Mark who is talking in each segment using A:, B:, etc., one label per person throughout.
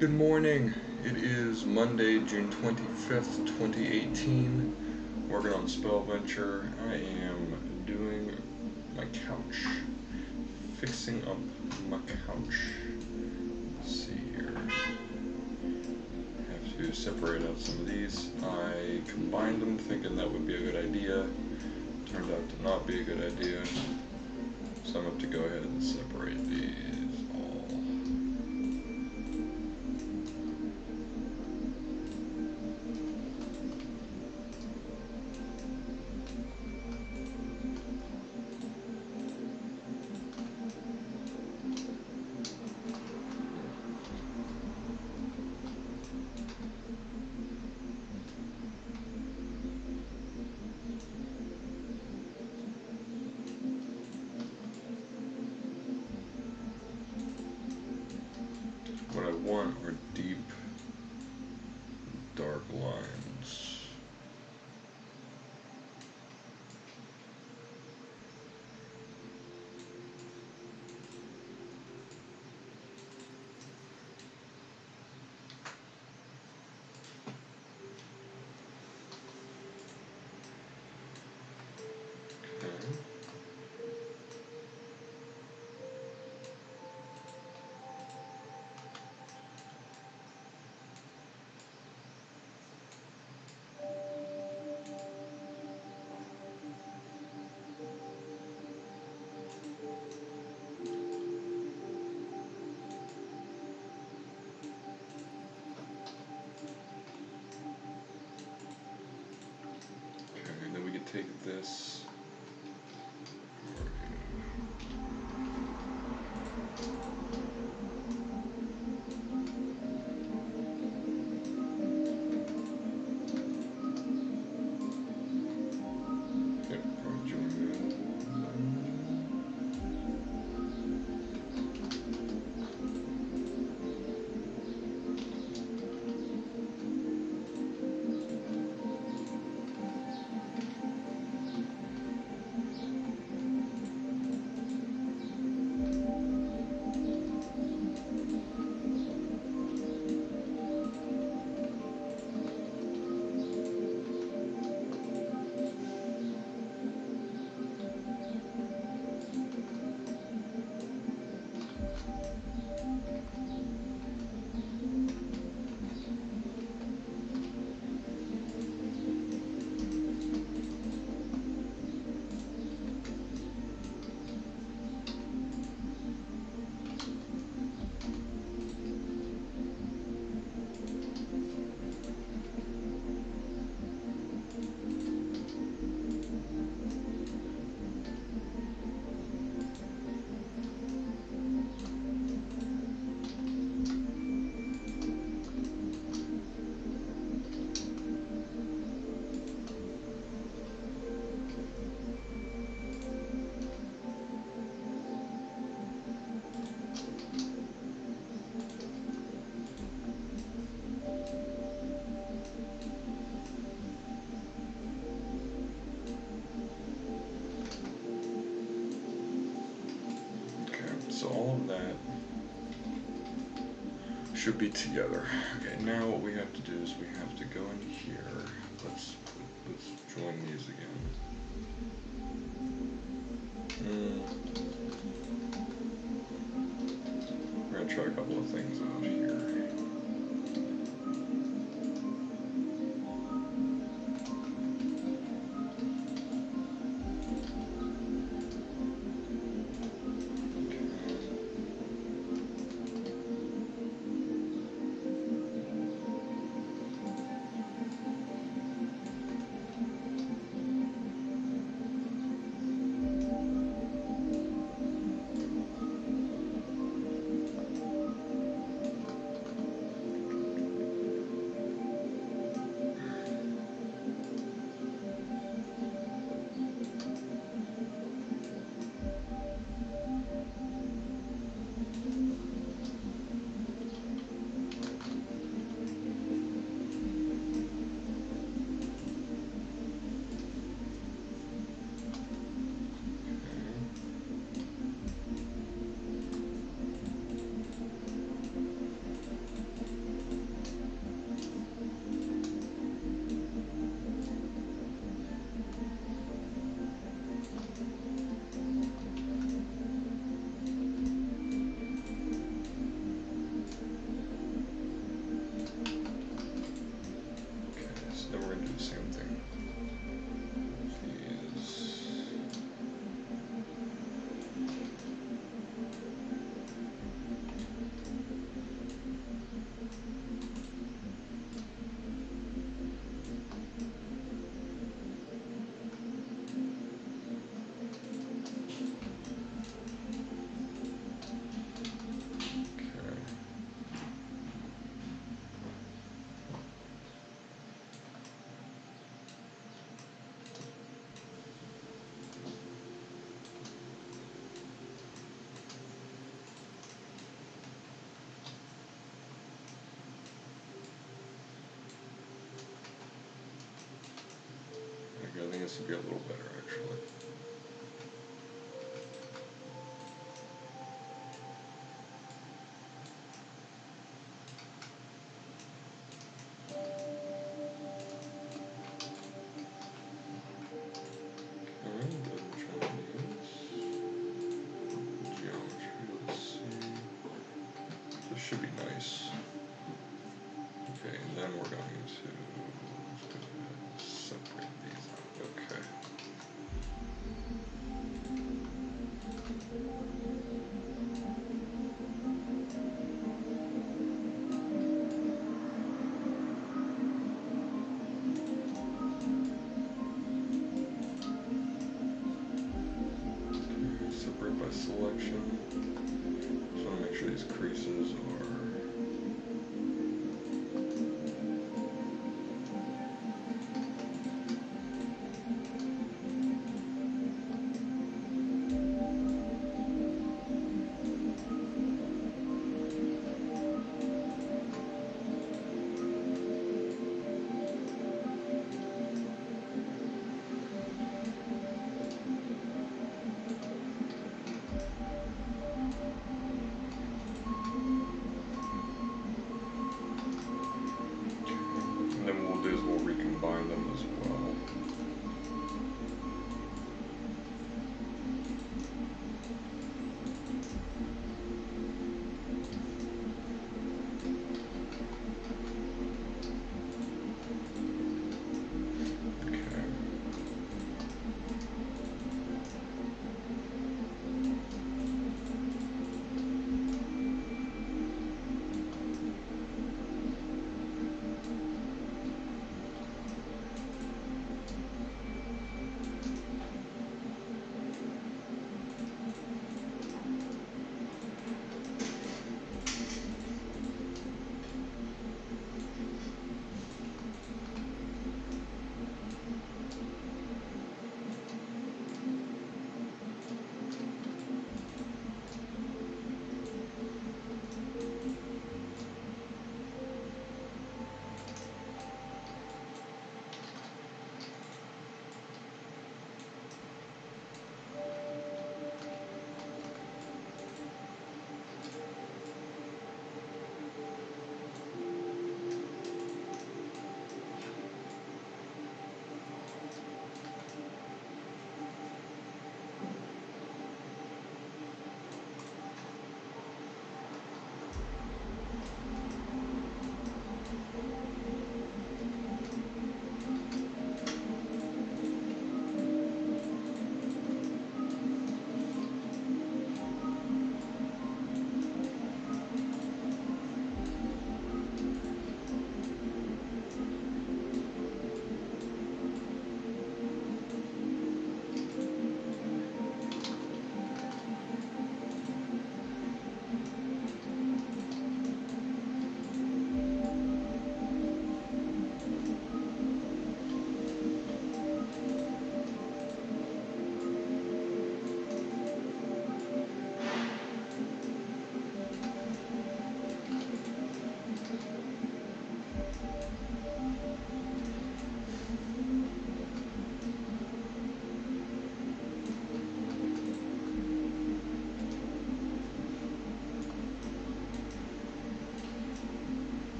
A: Good morning. It is Monday, June 25th, 2018. Working on Spellventure. I am doing my couch. Fixing up my couch. Let's see here. Have to separate out some of these. I combined them thinking that would be a good idea. Turned out to not be a good idea. So I'm going to have to go ahead and separate these all. What I want are deep, dark lines. Okay. And then we could take this. Yep, probably join So all of that should be together. Okay, now what we have to do is we have to go in here. Let's join these again. We're gonna try a couple of things out here. this would be a little better actually. Should be nice. Okay, and then we're going to separate these out. Okay. Separate by selection. Just want to make sure these creases are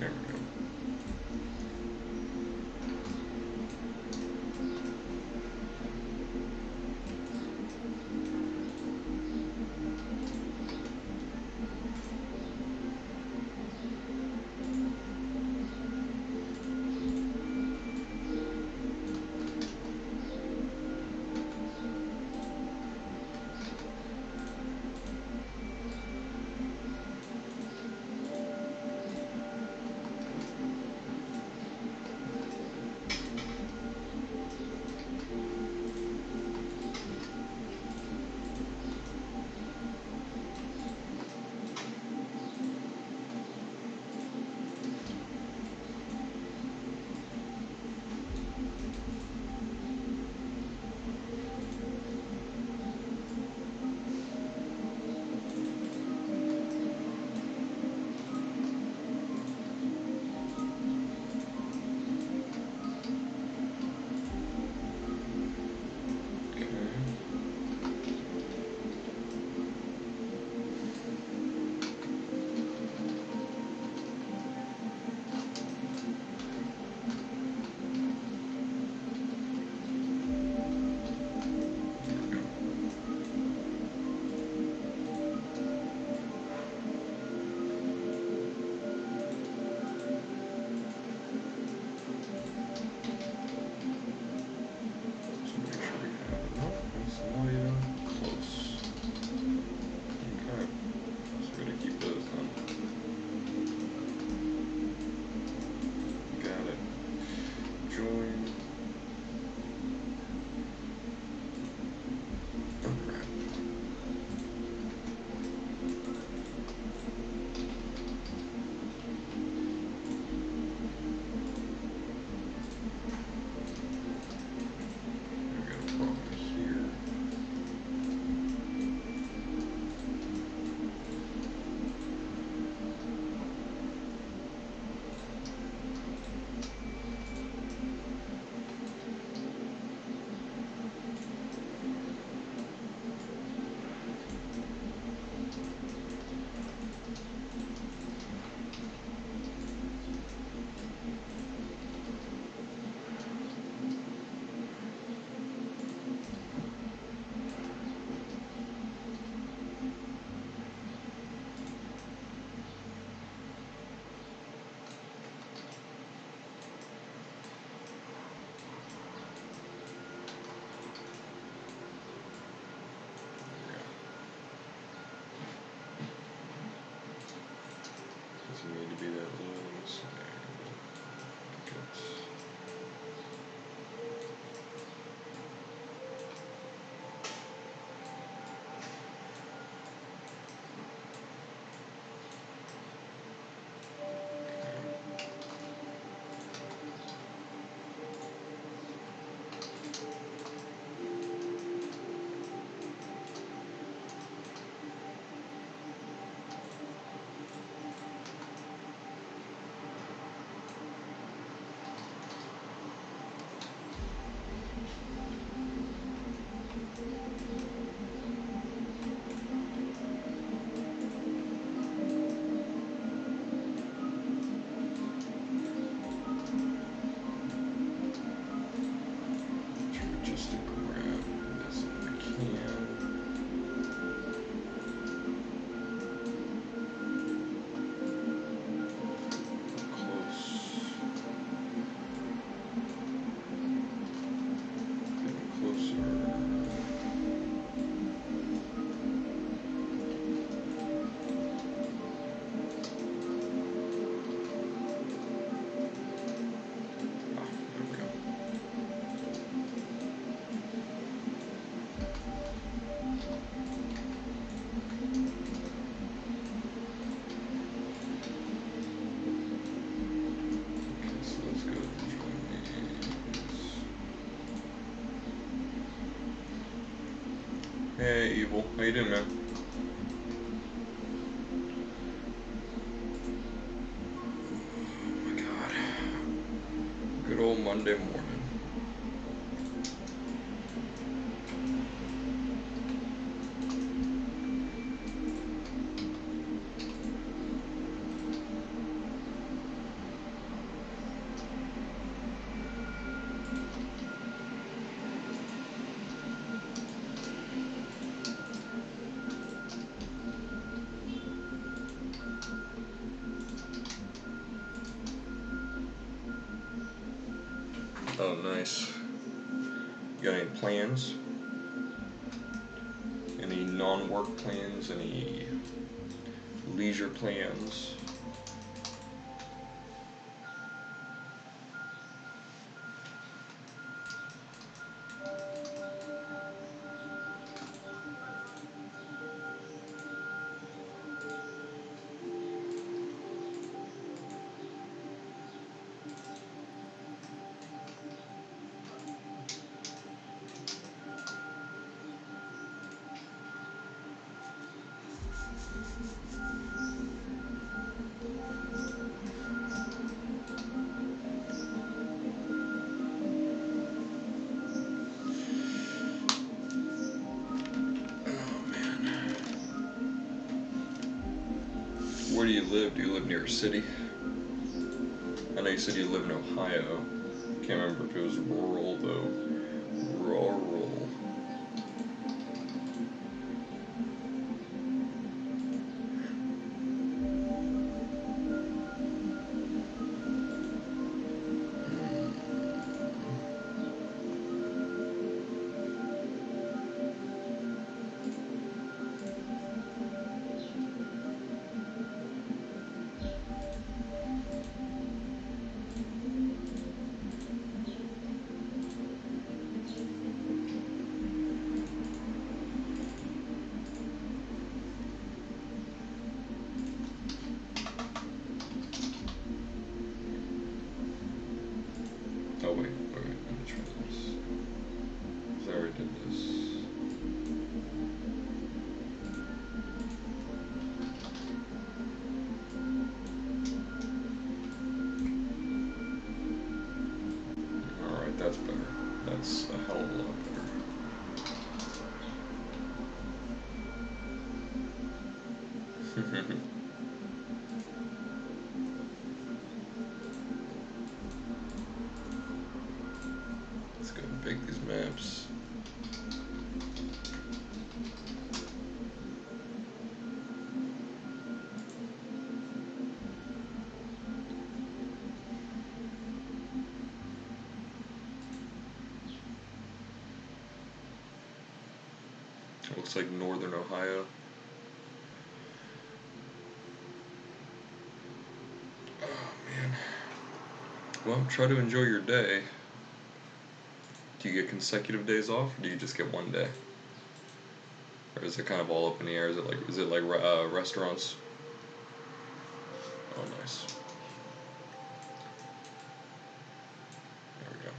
A: There we go. Doesn't need to be that loose. Just to grab this if I can. Close. Getting closer. Hey, Evil. How you doing, man? Oh my god. Good old Monday morning. Oh, nice. You got any plans? Any non-work plans? Any leisure plans? Where do you live? Do you live near a city? I know you said you live in Ohio. Can't remember if it was rural though. Rural. Oh wait, let me try this. I already did this. Alright, that's better. That's a hell of a lot better. Let's go bake these maps. Looks like northern Ohio. Oh man. Well, try to enjoy your day. Do you get consecutive days off, or do you just get one day? Or is it kind of all up in the air? Is it like restaurants? Oh, nice. There we go.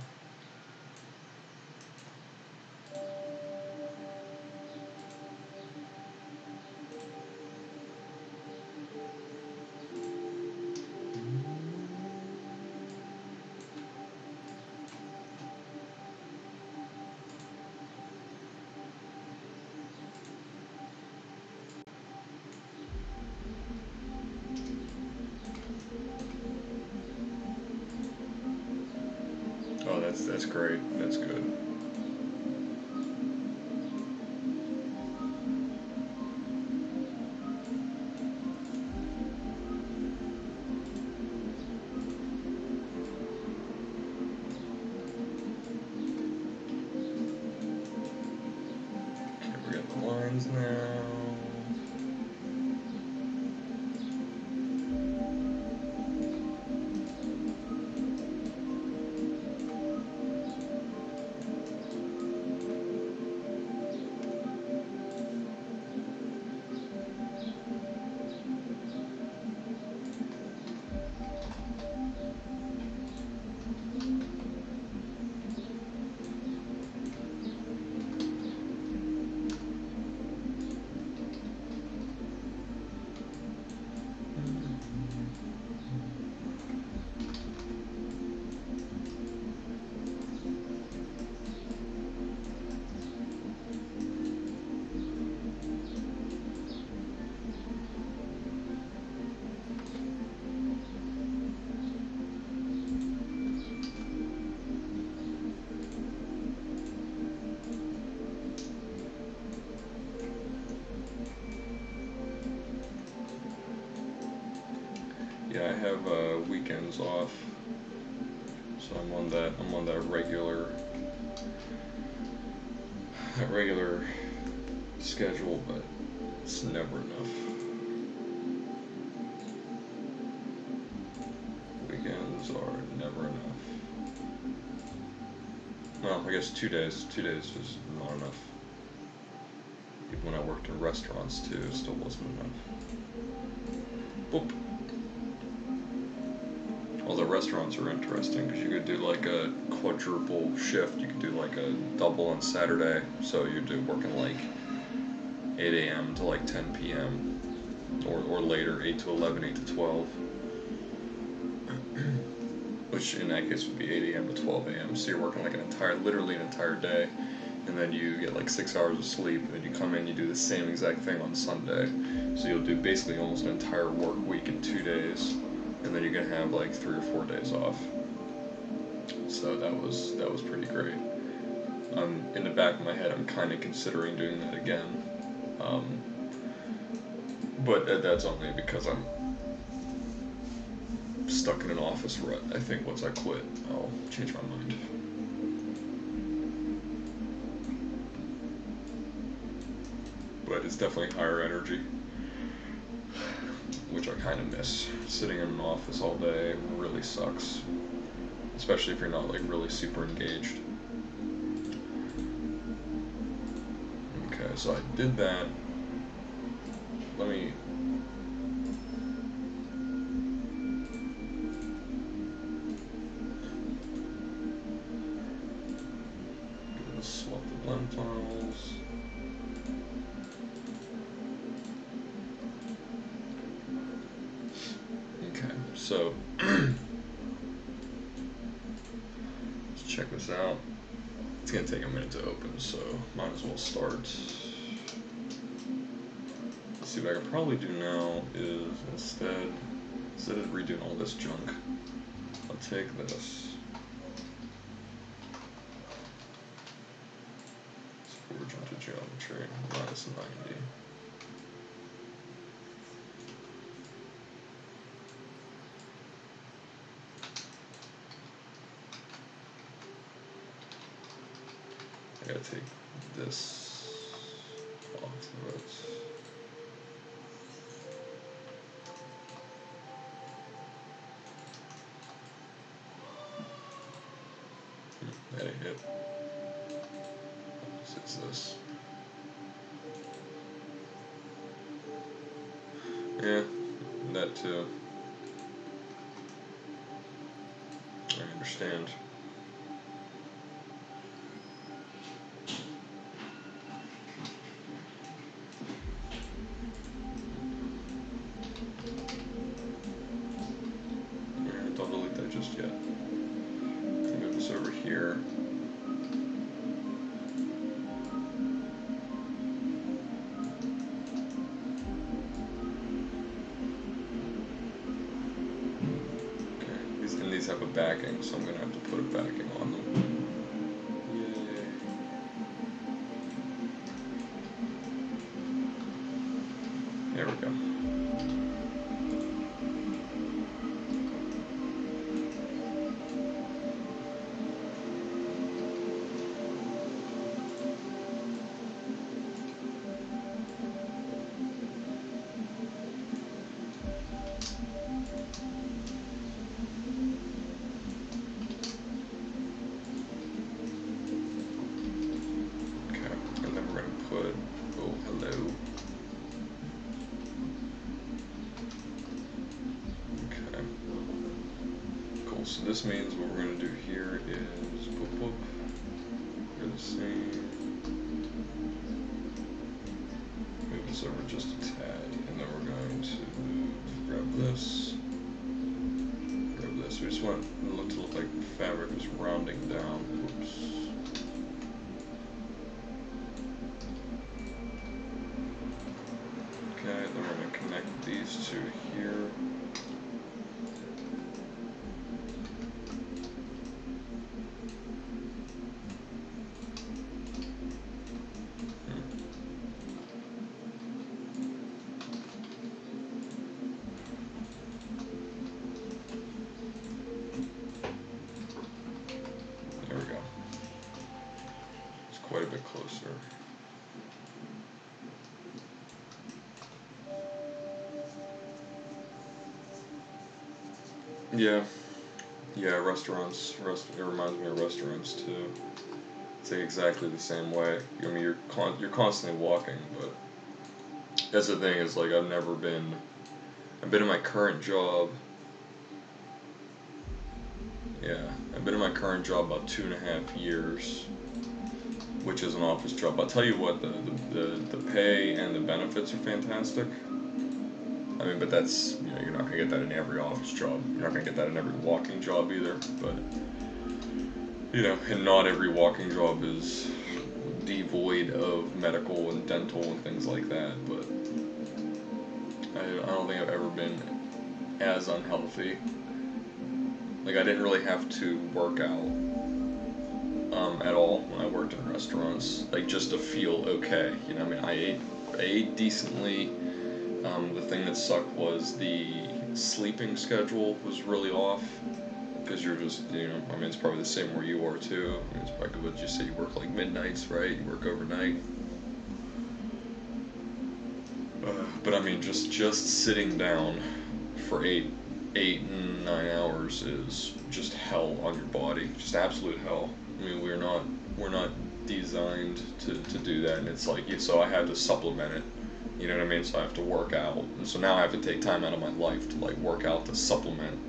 A: Oh, that's great. That's good. Okay, we got the lines now. Yeah, I have weekends off, So I'm on that regular schedule, but it's never enough. Weekends are never enough. Well, I guess 2 days. 2 days is not enough. Even when I worked in restaurants too, it still wasn't enough. Boop. Although restaurants are interesting because you could do like a quadruple shift. You could do like a double on Saturday, so you'd do working like 8 a.m. to like 10 p.m. or later, 8 to 11, 8 to 12. Which in that case would be 8 a.m. to 12 a.m. So you're working like literally an entire day, and then you get like 6 hours of sleep, and then you come in, you do the same exact thing on Sunday. So you'll do basically almost an entire work week in 2 days, and then you're gonna have like 3 or 4 days off. So that was pretty great. In the back of my head, I'm kind of considering doing that again, but that's only because I'm stuck in an office rut. I think once I quit, I'll change my mind. But it's definitely higher energy, which I kind of miss. Sitting in an office all day really sucks, especially if you're not like really super engaged. Okay, so I did that. Let me swap the blend files. Okay, so let's check this out. It's gonna take a minute to open, so might as well start. Let's see, what I could probably do now is instead of redoing all this junk, I'll take this. Origin to geometry, minus 90. I gotta take this off of it. That ain't it. It's this. Yeah, that too. I understand. Alright, don't delete that just yet. Move this over here. Okay, these have a backing, so I'm gonna have to put a backing on them. Yay. There we go. So this means what we're going to do here is boop boop. We're going to save. Move this over just a tad, and then we're going to grab this. Grab this. We just want it to look like the fabric is rounding down. Oops. Okay, then we're going to connect these two here. cursor. Yeah, restaurants. It reminds me of restaurants too. It's like exactly the same way. I mean, you're constantly walking, but that's the thing is like I've been in my current job. Yeah, I've been in my current job about 2.5 years, which is an office job. I'll tell you what, the pay and the benefits are fantastic. I mean, but that's, you're not gonna get that in every office job. You're not gonna get that in every walking job either. But and not every walking job is devoid of medical and dental and things like that. But I don't think I've ever been as unhealthy. Like I didn't really have to work out at all when I worked in restaurants. Like just to feel okay. I mean, I ate decently. The thing that sucked was the sleeping schedule was really off because you're just, I mean, it's probably the same where you are too. I mean, it's probably what you say, you work like midnights, right? You work overnight. But I mean, just sitting down for 8 and 9 hours is just hell on your body, just absolute hell. I mean, we're not designed to do that, and it's like, so I had to supplement it. You know what I mean? So I have to work out, and so now I have to take time out of my life to like work out to supplement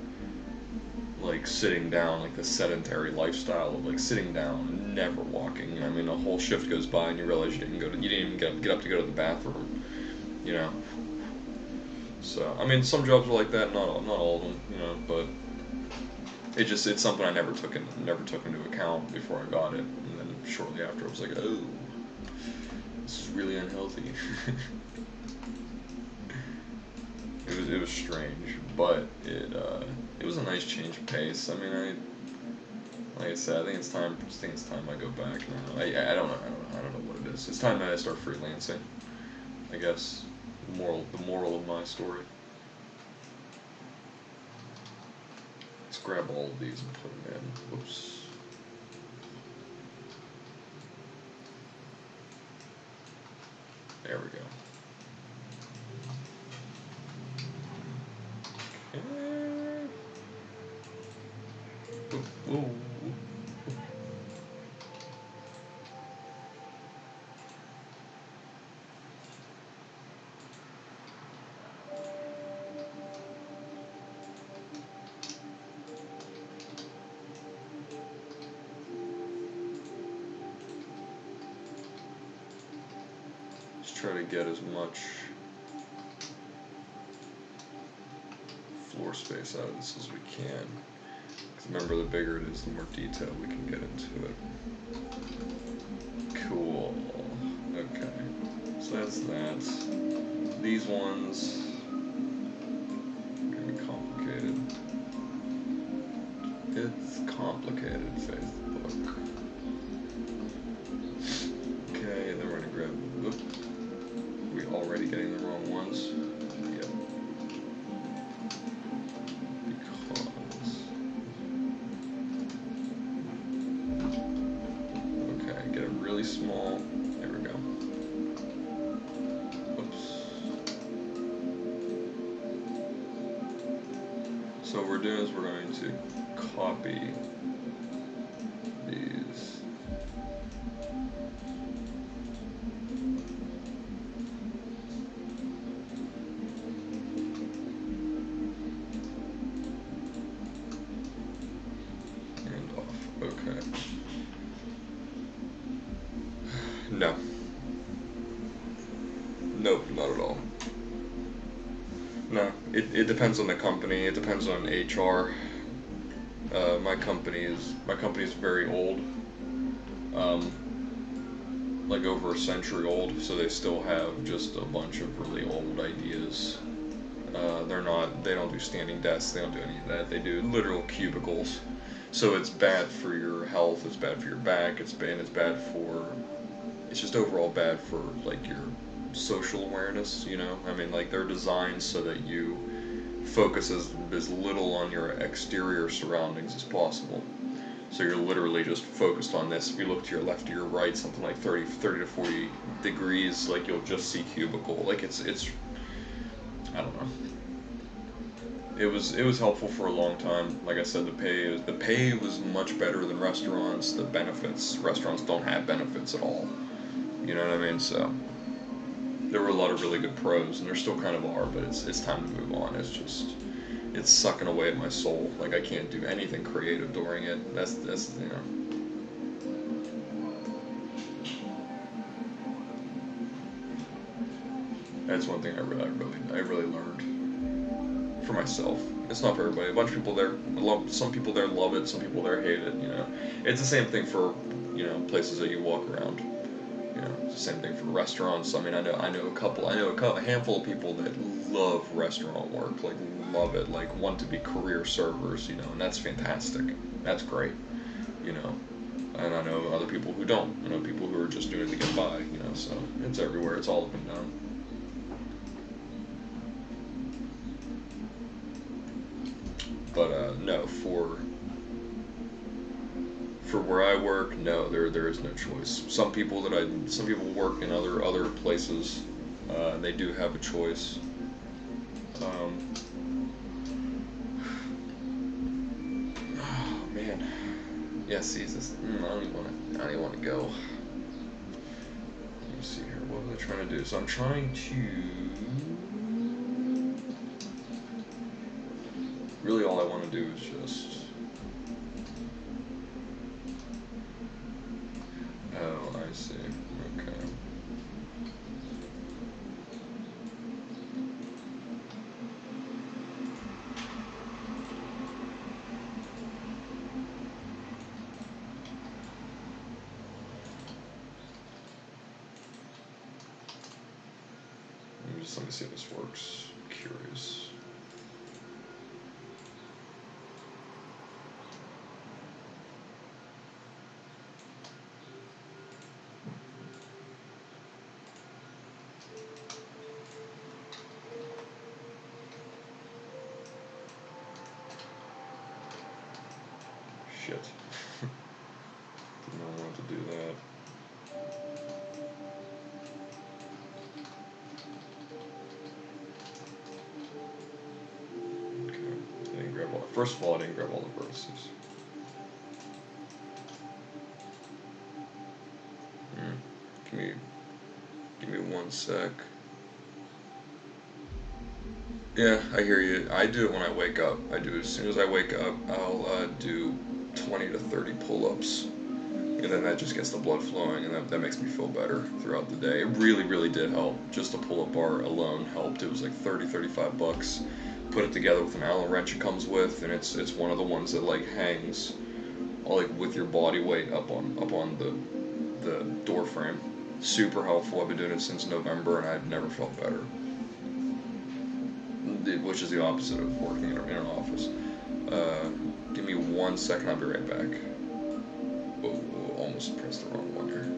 A: like sitting down, like the sedentary lifestyle of like sitting down and never walking. I mean, a whole shift goes by and you realize you didn't even get up to go to the bathroom. You know. So I mean, some jobs are like that, not all of them. But it's something I never took into account before I got it, and then shortly after I was like, oh, this is really unhealthy. It was strange, but it was a nice change of pace. I mean, like I said, I think it's time I go back now. I don't know what it is. It's time that I start freelancing, I guess. The moral of my story. Let's grab all of these and put them in. Whoops. There we go. Ooh. Just try to get as much floor space out of this as we can. Because remember, the bigger it is, the more detail we can get into it. Cool. Okay. So that's that. These ones are going to be complicated. It's complicated, Facebook. Okay, and then we're going to grab... Oop. Are we already getting the wrong ones? Yep. Okay, get it really small. There we go. Oops. So what we're doing is we're going to copy these. And off. Okay. No. Nope, not at all. No, it depends on the company. It depends on HR. My company is very old, like over a century old. So they still have just a bunch of really old ideas. They don't do standing desks. They don't do any of that. They do literal cubicles. So it's bad for your health. It's bad for your back. It's just overall bad for like your social awareness. I mean, like they're designed so that you focus as little on your exterior surroundings as possible. So you're literally just focused on this. If you look to your left or your right, something like 30 to 40 degrees, like you'll just see cubicle. Like it's I don't know. It was helpful for a long time. Like I said, the pay was much better than restaurants. The benefits, restaurants don't have benefits at all. You know what I mean? So there were a lot of really good pros, and there still kind of are. But it's time to move on. It's sucking away at my soul. Like I can't do anything creative during it. That's you know. That's one thing I really learned for myself. It's not for everybody. A bunch of people there love. Some people there love it. Some people there hate it. You know, it's the same thing for places that you walk around. You know, it's the same thing for restaurants. I mean, I know a handful of people that love restaurant work, like love it, like want to be career servers. You know, and that's fantastic. That's great. You know, and I know other people who don't. I know people who are just doing it to get by. You know, so it's everywhere. It's all up and down. But no, for where I work, no, there is no choice. Some people work in other places. They do have a choice. Um, oh man, yeah. See, this. I don't even want to go. Let me see here. What am I trying to do? So I'm trying to. Really, all I want to do is just. Oh, I see. Okay. Let me see if this works. I'm curious. Shit. Did not want to do that. Okay. I didn't grab all. First of all, I didn't grab all the vertices. Hmm. Give me, give me one sec. Yeah, I hear you. I do it when I wake up. I do it as soon as I wake up. I'll do 20 to 30 pull-ups, and then that just gets the blood flowing, and that makes me feel better throughout the day. It really, really did help. Just the pull-up bar alone helped. It was like 30, $35. Put it together with an Allen wrench it comes with, and it's one of the ones that like hangs, like with your body weight up on the door frame. Super helpful. I've been doing it since November, and I've never felt better. Which is the opposite of working in an office. Uh, Give me one second. I'll be right back. Oh, almost pressed the wrong one here.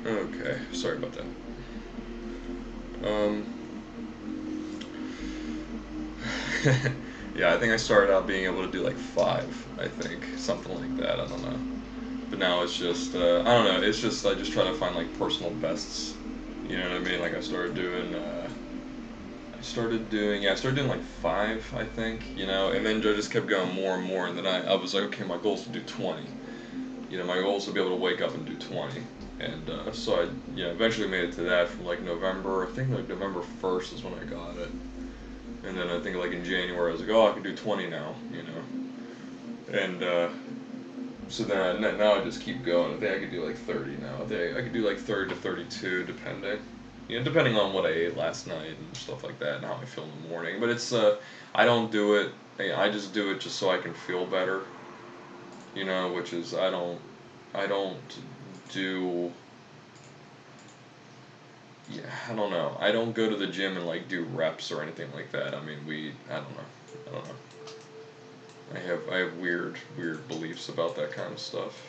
A: Okay, sorry about that. Um, yeah, I think I started out being able to do like five, I think, something like that. I don't know. But now it's just, I don't know. It's just I just try to find like personal bests. You know what I mean? Like I started doing like five, I think. You know, and then I just kept going more and more, and then I was like, okay, my goal is to do 20. You know, my goal is to be able to wake up and do 20. And so I, eventually made it to that from like November. I think like November 1st is when I got it. And then I think like in January I was like, oh, I can do 20 now, you know. And so then now I just keep going. I think I could do like 30 now. I think I could do like 30 to 32 depending. You know, depending on what I ate last night and stuff like that and how I feel in the morning. But it's I don't do it. I just do it just so I can feel better. You know, which is I don't do yeah, I don't know. I don't go to the gym and like do reps or anything like that. I mean, I don't know. I don't know. I have weird beliefs about that kind of stuff.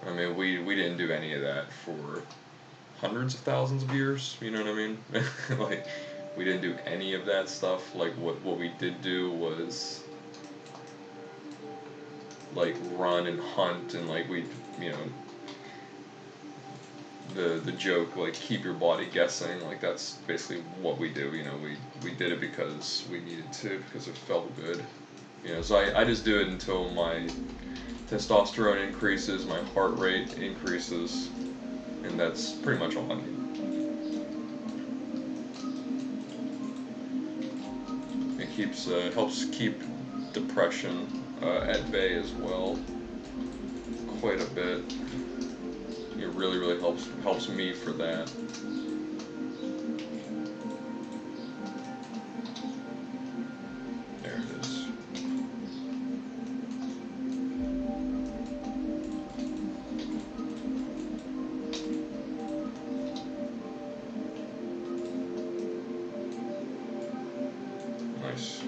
A: I mean, we didn't do any of that for hundreds of thousands of years. You know what I mean? Like, we didn't do any of that stuff. Like, what we did do was like run and hunt and like you know the joke like keep your body guessing, like that's basically what we do. You know, we did it because we needed to, because it felt good. You know, so I just do it until my testosterone increases, my heart rate increases, and that's pretty much all I need. It helps keep depression at bay as well, quite a bit. It really helps me for that. There it is. Nice.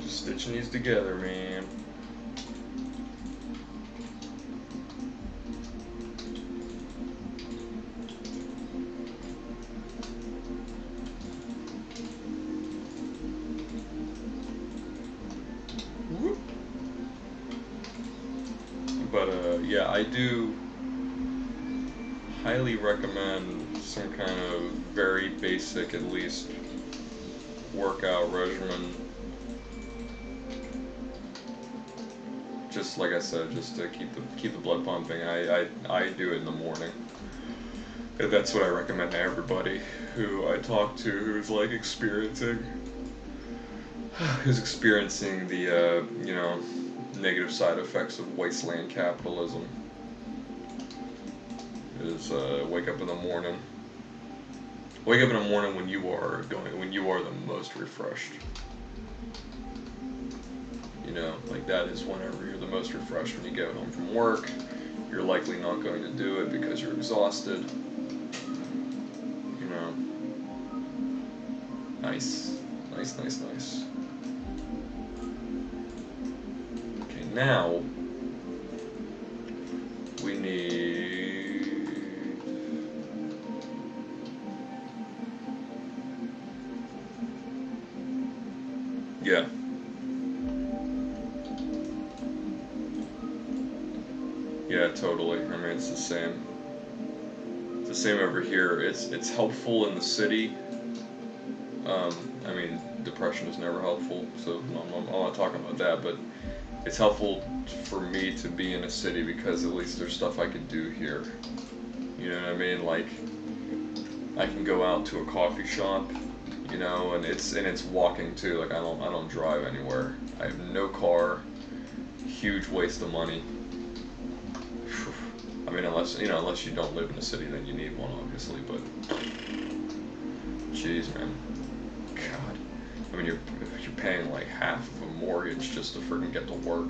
A: Just stitching these together, man. Whoop. But yeah, I do highly recommend some kind of very basic, at least, workout regimen. Just like I said, just to keep the blood pumping. I do it in the morning. And that's what I recommend to everybody who I talk to who's like experiencing the negative side effects of wasteland capitalism. Is wake up in the morning. Wake up in the morning when you are the most refreshed. You know, like that is whenever you're the most refreshed. When you get home from work, you're likely not going to do it because you're exhausted. You know, nice. now we need... Yeah. Yeah, totally. I mean, it's the same. It's the same over here. It's helpful in the city. I mean, depression is never helpful, so I'm not talking about that, but it's helpful for me to be in a city because at least there's stuff I could do here. You know what I mean? Like, I can go out to a coffee shop, you know, and it's walking too. Like, I don't drive anywhere. I have no car. Huge waste of money. I mean, unless you don't live in a city, then you need one, obviously. But, jeez, man, God. I mean, you're paying like half of a mortgage just to freaking get to work.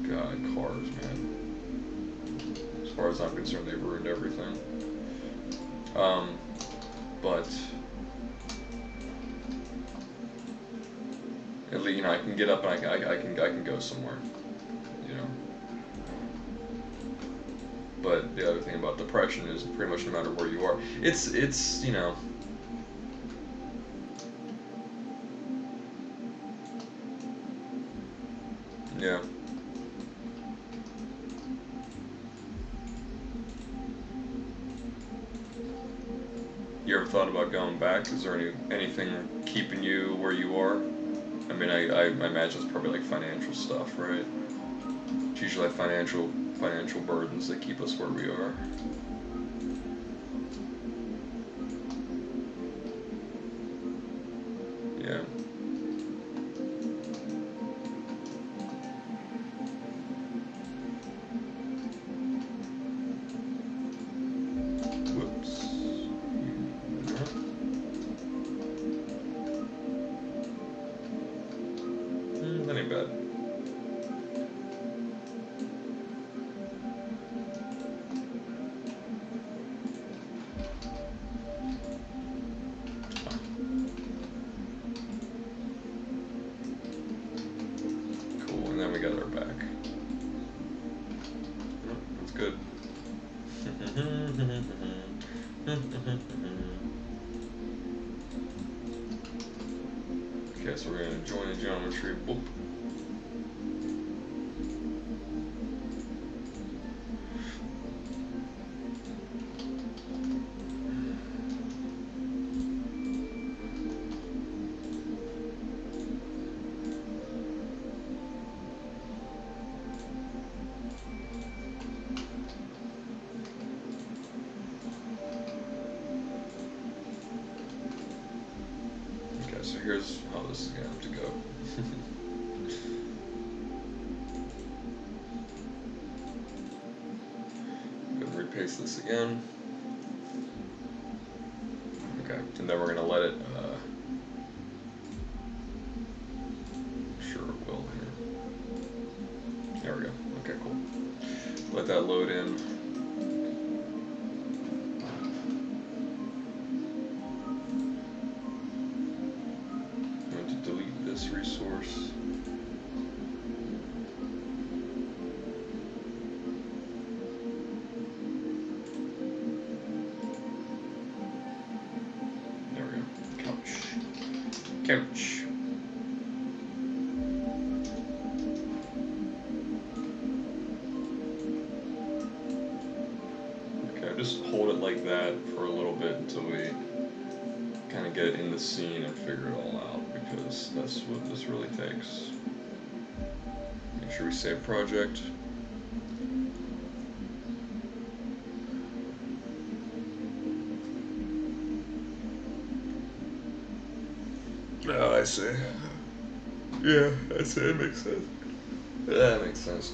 A: God, cars, man. As far as I'm concerned, they ruined everything. But at least, you know, I can get up and I can go somewhere, you know. But the other thing about depression is pretty much no matter where you are, it's you know. Yeah. You ever thought about going back? Is there anything keeping you where you are? I mean, I imagine it's probably like financial stuff, right? It's usually like financial burdens that keep us where we are. Yeah. Whoops. That ain't bad. Cool, and then we got our back. That's good. Okay, so we're gonna join the geometry. Boop. Okay, so here's how this is gonna have to go. Go and repaste this again. Okay, and then we're gonna let it. Sure, it will here. There we go. Okay, cool. Let that load in. I'm going to delete this resource. There we go. Couch. Couch. Just hold it like that for a little bit until we kind of get in the scene and figure it all out, because that's what this really takes. Make sure we save project. Oh, I see. Yeah, I see. It makes sense. That makes sense.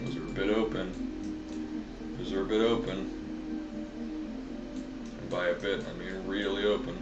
A: Those are a bit open. Those are a bit open. And by a bit, I mean really open.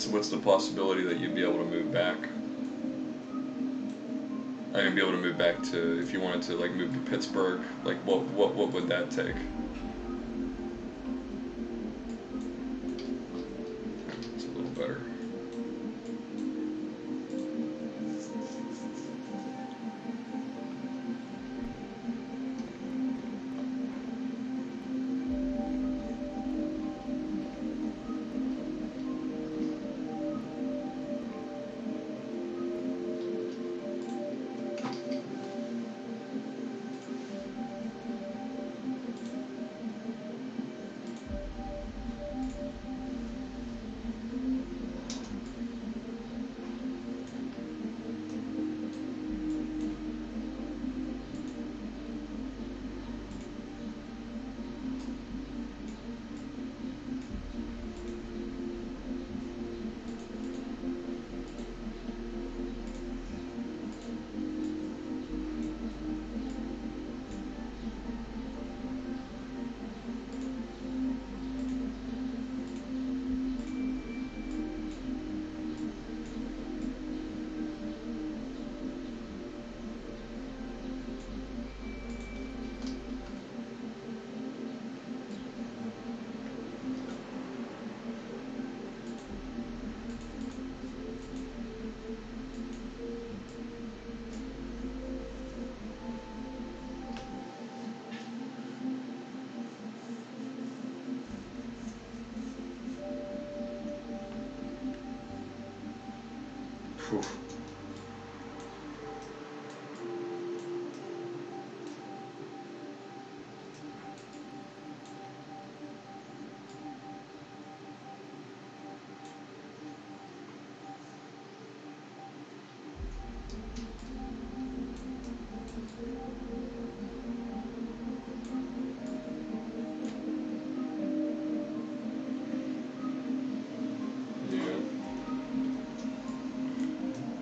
A: what's the possibility that you'd be able to move back? I'm gonna be able to move back to, if you wanted to like move to Pittsburgh, like what would that take? It's a little better. Whew.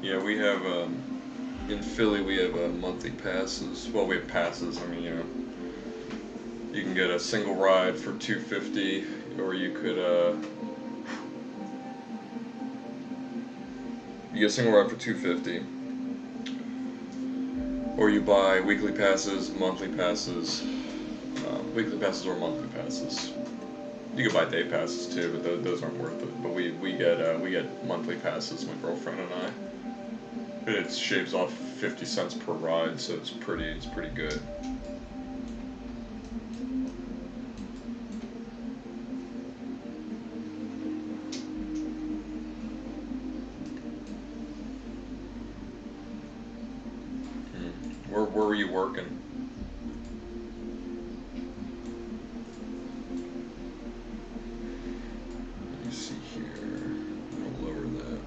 A: Yeah, we have in Philly we have monthly passes. Well, we have passes. I mean, you can get a single ride for $250, or you could you get a single ride for $250, or you buy weekly passes, monthly passes, weekly passes or monthly passes. You could buy day passes too, but those aren't worth it. But we get monthly passes, my girlfriend and I. It shaves off 50 cents per ride, so it's pretty good. Where were you working? Let me see here. I'll lower that.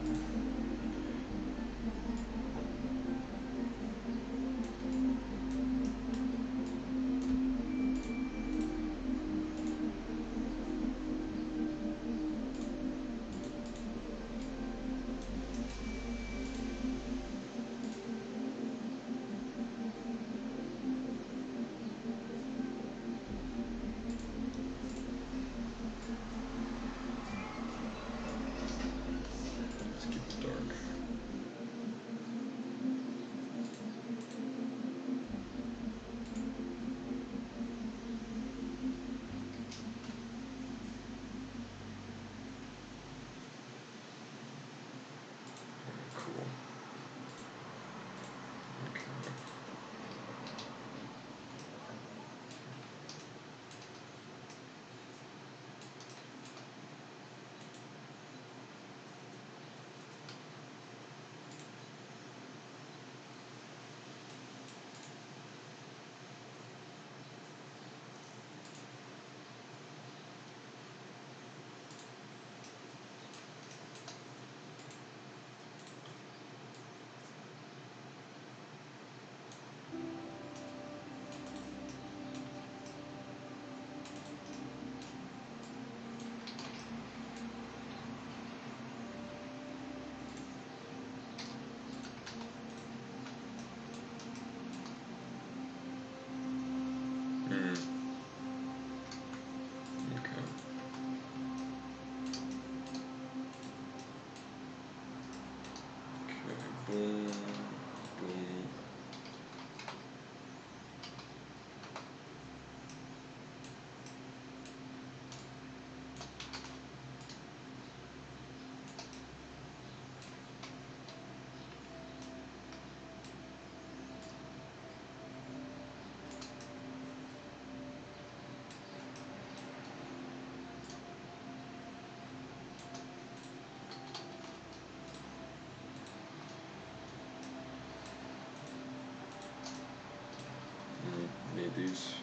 A: get these.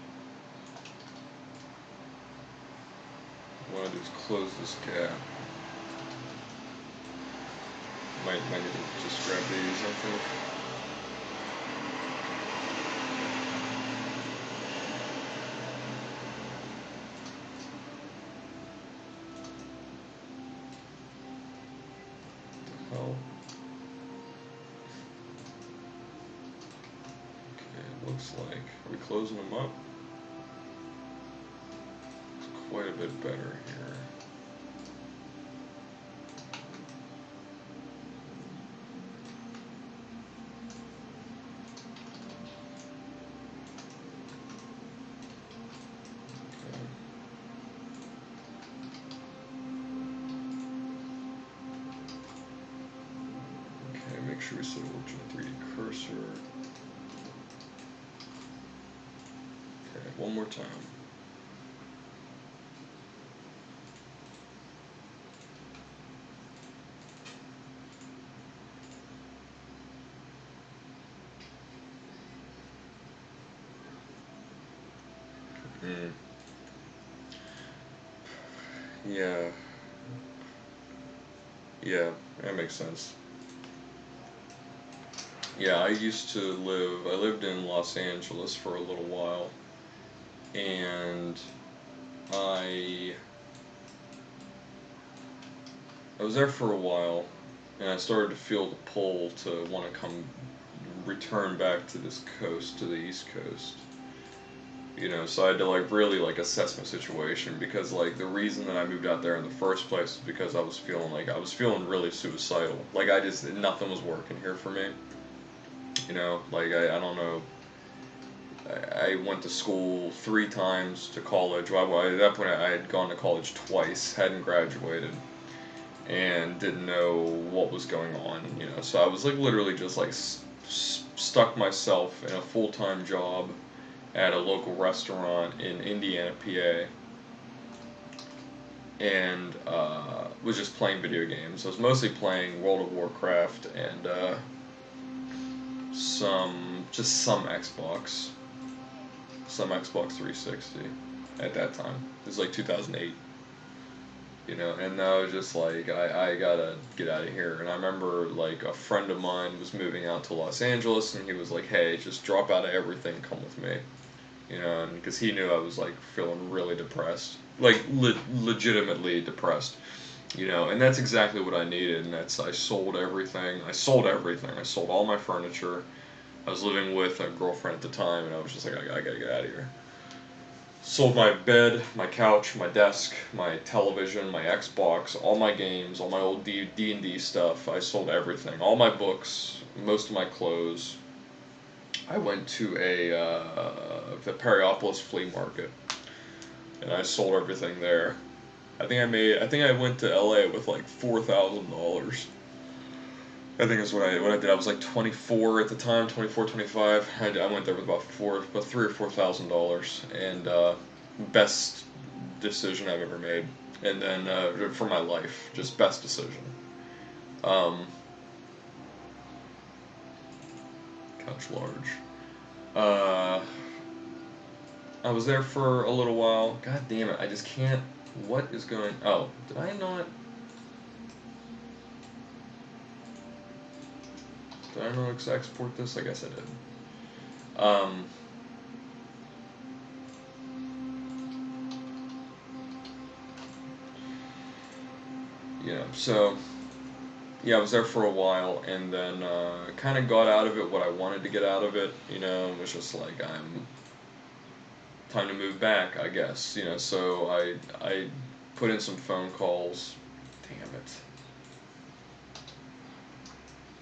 A: What I want to do is close this gap. Might need to just grab these, I think. Hell. Okay, it looks like, are we closing them up? It's quite a bit better here. Make sure we set a 3D cursor. Okay, one more time. Yeah. Yeah, that makes sense. Yeah, I lived in Los Angeles for a little while, and I I was there for a while, and I started to feel the pull to want to return back to this coast, to the East Coast. So I had to really assess my situation, because the reason that I moved out there in the first place is because I was feeling really suicidal. Nothing was working here for me. I don't know. I went to school 3 times to college. Well, at that point, I had gone to college twice, hadn't graduated, and didn't know what was going on. So I was literally just stuck myself in a full-time job at a local restaurant in Indiana, PA, and was just playing video games. I was mostly playing World of Warcraft and some Xbox 360 at that time. It was 2008, and I was just I gotta get out of here. And I remember a friend of mine was moving out to Los Angeles, and he was like, hey, just drop out of everything, come with me. And because he knew I was feeling really depressed, legitimately depressed, and that's exactly what I needed. And I sold everything. I sold all my furniture. I was living with a girlfriend at the time, and I was just I gotta get out of here. Sold my bed, my couch, my desk, my television, my Xbox, all my games, all my old D&D stuff. I sold everything, all my books, most of my clothes. I went to the Periopolis flea market, and I sold everything there. I think I went to LA with $4,000. I think that's what I did. I was 24 at the time, 24, 25. I went there with about $3,000 or $4,000, and best decision I've ever made. And then for my life, just best decision. Couch large. I was there for a little while. God damn it, I just can't. What is going? Oh, did I not? Did I not export this? I guess I did. So yeah, I was there for a while, and then kind of got out of it what I wanted to get out of it. It was just I'm time to move back, I guess. So I put in some phone calls. Damn it.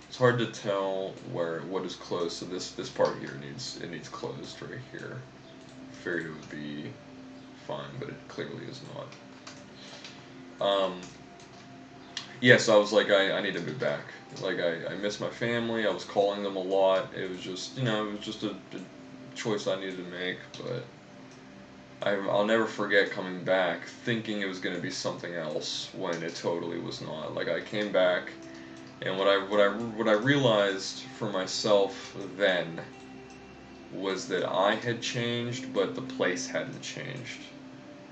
A: It's hard to tell what is closed. So this part here needs closed right here. Figured it would be fine, but it clearly is not. Yeah, so I was I need to move back. I miss my family. I was calling them a lot. It was just it was just a choice I needed to make. But I'll never forget coming back thinking it was going to be something else when it totally was not. I came back, and what I realized for myself then was that I had changed, but the place hadn't changed.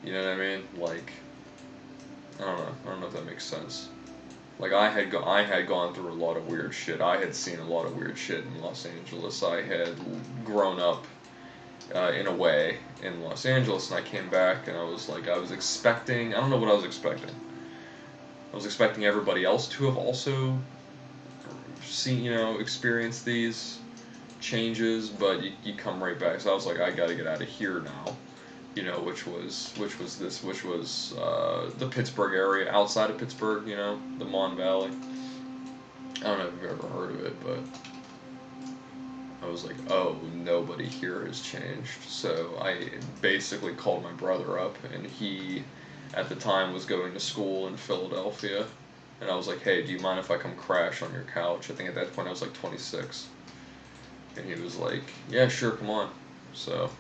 A: You know what I mean? Like, I don't know. I don't know if that makes sense. Like I had gone through a lot of weird shit. I had seen a lot of weird shit in Los Angeles. I had grown up in a way in Los Angeles, and I came back and I was like, I was expecting. I don't know what I was expecting. I was expecting everybody else to have also seen, experienced these changes, but you come right back. So I was like, I got to get out of here now. Which was the Pittsburgh area, outside of Pittsburgh, the Mon Valley. I don't know if you've ever heard of it, but I was like, oh, nobody here has changed. So I basically called my brother up, and he, at the time, was going to school in Philadelphia. And I was like, hey, do you mind if I come crash on your couch? I think at that point I was like 26. And he was like, yeah, sure, come on. So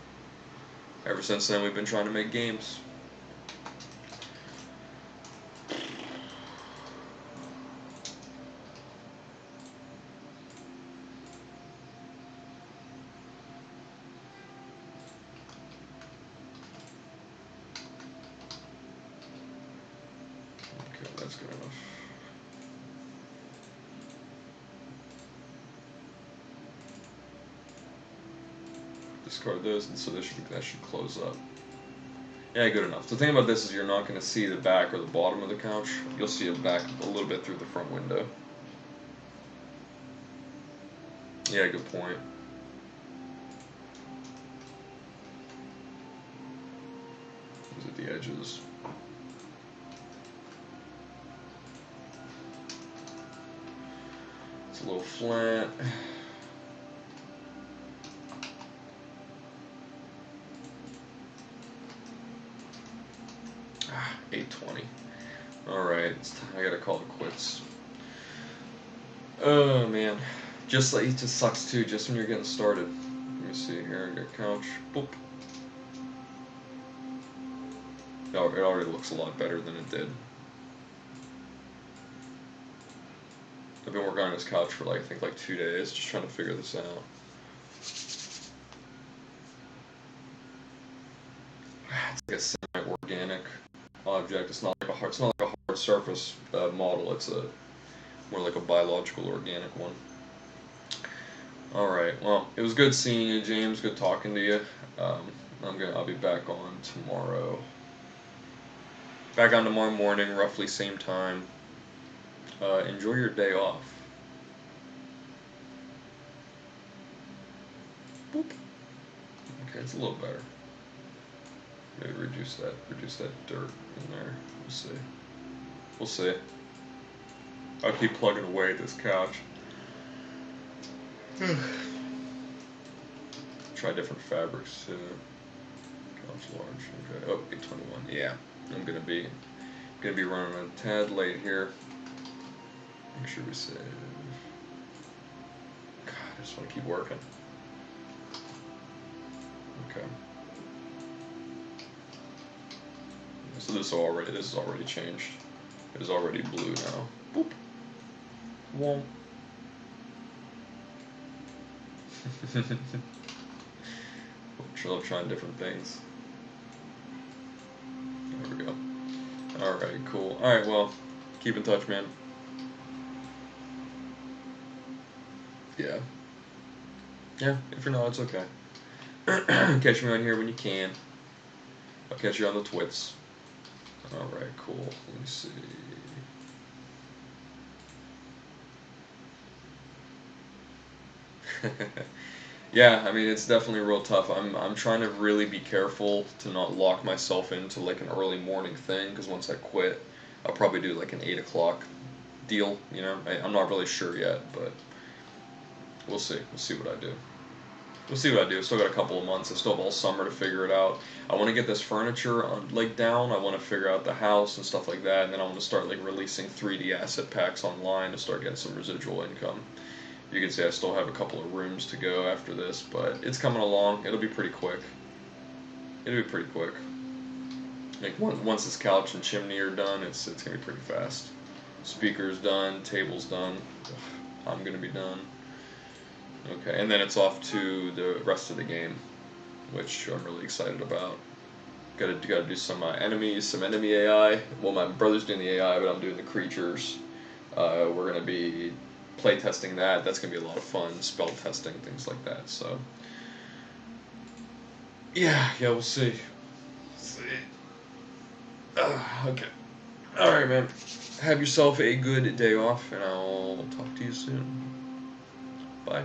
A: ever since then, we've been trying to make games. Okay, that's good enough. Discard this, and so that should close up. Yeah, good enough. The thing about this is you're not going to see the back or the bottom of the couch. You'll see it back a little bit through the front window. Yeah, good point. Is it the edges? It's a little flat. 8:20. Alright, I gotta call it quits. Oh man. It just sucks too, just when you're getting started. Let me see here, I got couch. Boop. Oh, it already looks a lot better than it did. I've been working on this couch for I think 2 days, just trying to figure this out. It's like a semi-organic object. It's not like a hard surface model. It's more like a biological organic one. All right. Well, it was good seeing you, James. Good talking to you. I'll be back on tomorrow. Back on tomorrow morning, roughly same time. Enjoy your day off. Boop. Okay, it's a little better. Maybe reduce that dirt in there. We'll see. We'll see. I'll keep plugging away at this couch. Try different fabrics too. Couch large. Okay. Oh, 821. Yeah. I'm gonna be running a tad late here. Make sure we save. God, I just want to keep working. Okay. So this is already changed. It is already blue now. Boop. Whoa. I love trying different things. There we go. Alright, cool. Alright, well, keep in touch, man. Yeah. Yeah, if you're not, it's okay. Catch me on here when you can. I'll catch you on the twits. Alright, cool. Let me see. Yeah, I mean, it's definitely real tough. I'm trying to really be careful to not lock myself into an early morning thing, because once I quit, I'll probably do an 8 o'clock deal, I'm not really sure yet, but we'll see. We'll see what I do. We'll see what I do. Still got a couple of months. I still have all summer to figure it out. I want to get this furniture down. I want to figure out the house and stuff like that, and then I want to start releasing 3D asset packs online to start getting some residual income. You can see I still have a couple of rooms to go after this, but it's coming along. It'll be pretty quick. It'll be pretty quick. Once this couch and chimney are done, it's gonna be pretty fast. Speakers done, tables done. I'm gonna be done. Okay, and then it's off to the rest of the game, which I'm really excited about. Gotta do some enemies, some enemy AI. Well, my brother's doing the AI, but I'm doing the creatures. We're gonna be play testing that. That's gonna be a lot of fun. Spell testing, things like that. So yeah, we'll see. Okay. All right, man. Have yourself a good day off, and I'll talk to you soon. Bye.